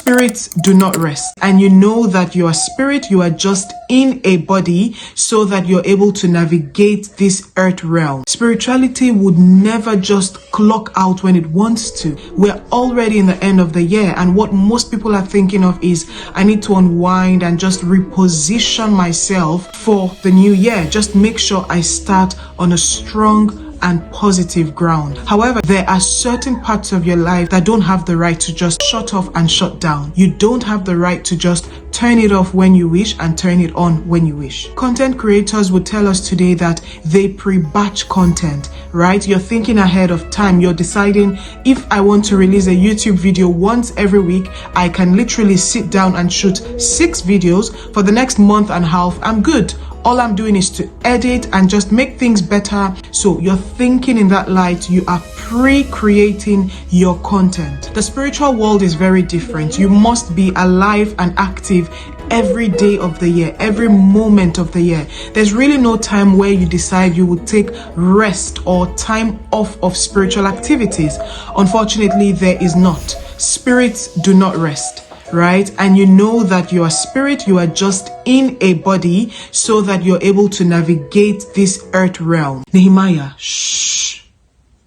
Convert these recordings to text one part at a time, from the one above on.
Spirits do not rest. And you know that you are spirit, you are just in a body so that you're able to navigate this earth realm. Spirituality would never just clock out when it wants to. We're already in the end of the year, and what most people are thinking of is, I need to unwind and just reposition myself for the new year. Just make sure I start on a strong and positive ground. However, there are certain parts of your life that don't have the right to just shut off and shut down. You don't have the right to just turn it off when you wish and turn it on when you wish. Content creators would tell us today that they pre-batch content, right? You're thinking ahead of time. You're deciding, if I want to release a YouTube video once every week, I can literally sit down and shoot 6 videos for the next month and a half. I'm good. All I'm doing is to edit and just make things better. So you're thinking in that light, you are pre-creating your content. The spiritual world is very different. You must be alive and active every day of the year, every moment of the year. There's really no time where you decide you would take rest or time off of spiritual activities. Unfortunately, there is not. Spirits do not rest. Right? And you know that you are spirit, you are just in a body so that you're able to navigate this earth realm. Nehemiah, shh,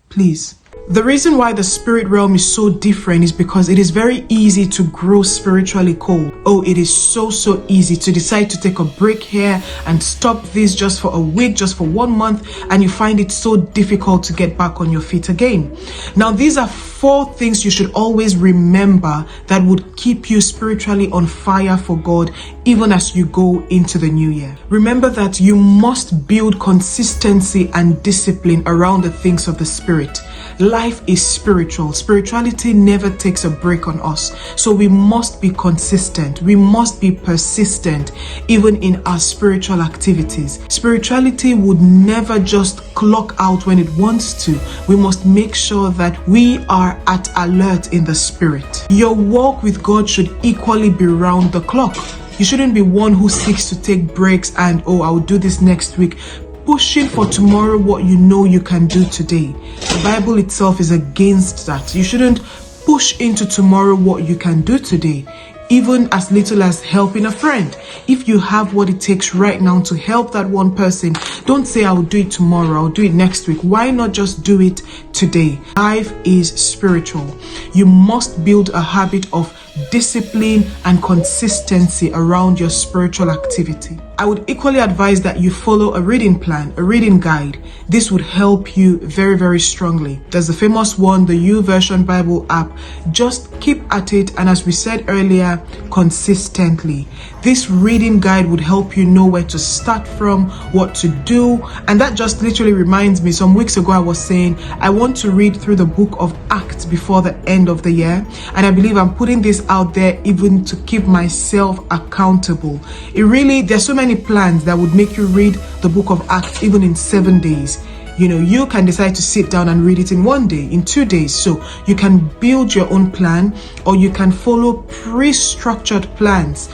please. The reason why the spirit realm is so different is because it is very easy to grow spiritually cold. Oh, it is so easy to decide to take a break here and stop this just for a week, just for 1 month, and you find it so difficult to get back on your feet again. Now, these are 4 things you should always remember that would keep you spiritually on fire for God even as you go into the new year. Remember that you must build consistency and discipline around the things of the spirit. Life is spiritual. Spirituality never takes a break on us. So we must be consistent. We must be persistent even in our spiritual activities. Spirituality would never just clock out when it wants to. We must make sure that we are at alert in the spirit. Your walk with God should equally be round the clock. You shouldn't be one who seeks to take breaks and, oh, I'll do this next week, pushing for tomorrow what you know you can do today. The Bible itself is against that. You shouldn't push into tomorrow what you can do today, even as little as helping a friend. If you have what it takes right now to help that one person, don't say, I'll do it tomorrow, I'll do it next week. Why not just do it today? Life is spiritual. You must build a habit of discipline and consistency around your spiritual activity. I would equally advise that you follow a reading plan, a reading guide. This would help you very strongly. There's the famous one, the YouVersion Bible app. Just keep at it, and as we said earlier, consistently. This reading guide would help you know where to start from, what to do. And that just literally reminds me, some weeks ago I was saying I want to read through the book of Acts before the end of the year, and I believe I'm putting this out there even to keep myself accountable. There's so many plans that would make you read the book of Acts even in 7 days. You know, you can decide to sit down and read it in 1 day, in 2 days. So you can build your own plan, or you can follow pre-structured plans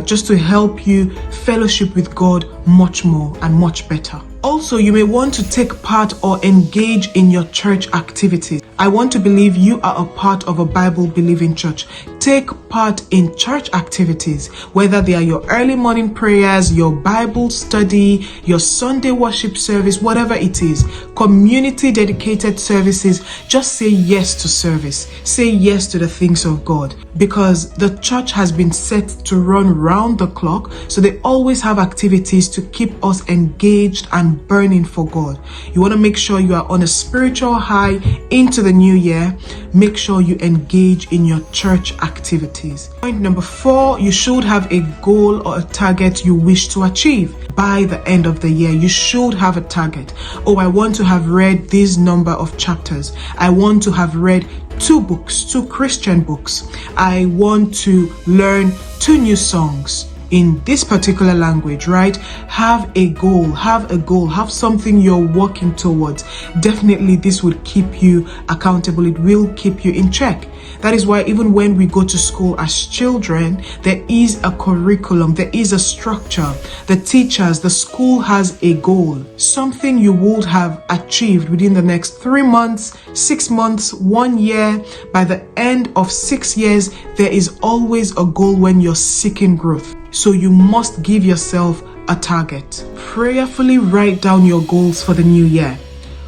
just to help you fellowship with God much more and much better. Also, you may want to take part or engage in your church activities. I want to believe you are a part of a Bible-believing church. Take part in church activities, whether they are your early morning prayers, your Bible study, your Sunday worship service, whatever it is. Community dedicated services. Just say yes to service. Say yes to the things of God, because the church has been set to run round the clock. So they always have activities to keep us engaged and burning for God. You want to make sure you are on a spiritual high into the new year. Make sure you engage in your church activities. Point number 4, you should have a goal or a target you wish to achieve by the end of the year. You should have a target. Oh, I want to have read this number of chapters. I want to have read 2 books, 2 Christian books. I want to learn 2 new songs in this particular language, right? Have a goal, have something you're working towards. Definitely this would keep you accountable. It will keep you in check. That is why even when we go to school as children, there is a curriculum, there is a structure. The teachers, the school has a goal, something you would have achieved within the next 3 months, 6 months, 1 year. By the end of 6 years, there is always a goal when you're seeking growth. So you must give yourself a target. Prayerfully write down your goals for the new year,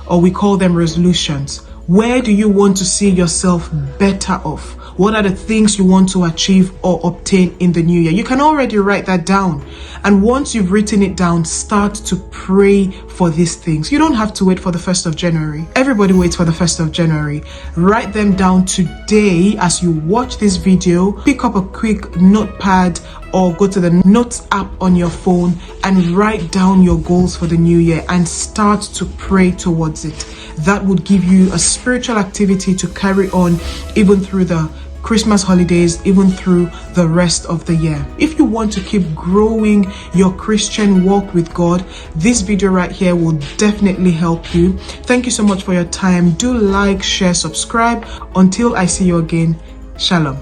or we call them resolutions. Where do you want to see yourself better off? What are the things you want to achieve or obtain in the new year? You can already write that down. And once you've written it down, start to pray for these things. You don't have to wait for the 1st of January. Everybody waits for the 1st of January. Write them down today as you watch this video. Pick up a quick notepad or go to the notes app on your phone and write down your goals for the new year and start to pray towards it. That would give you a spiritual activity to carry on even through the Christmas holidays, even through the rest of the year. If you want to keep growing your Christian walk with God, this video right here will definitely help you. Thank you so much for your time. Do like, share, subscribe. Until I see you again, Shalom.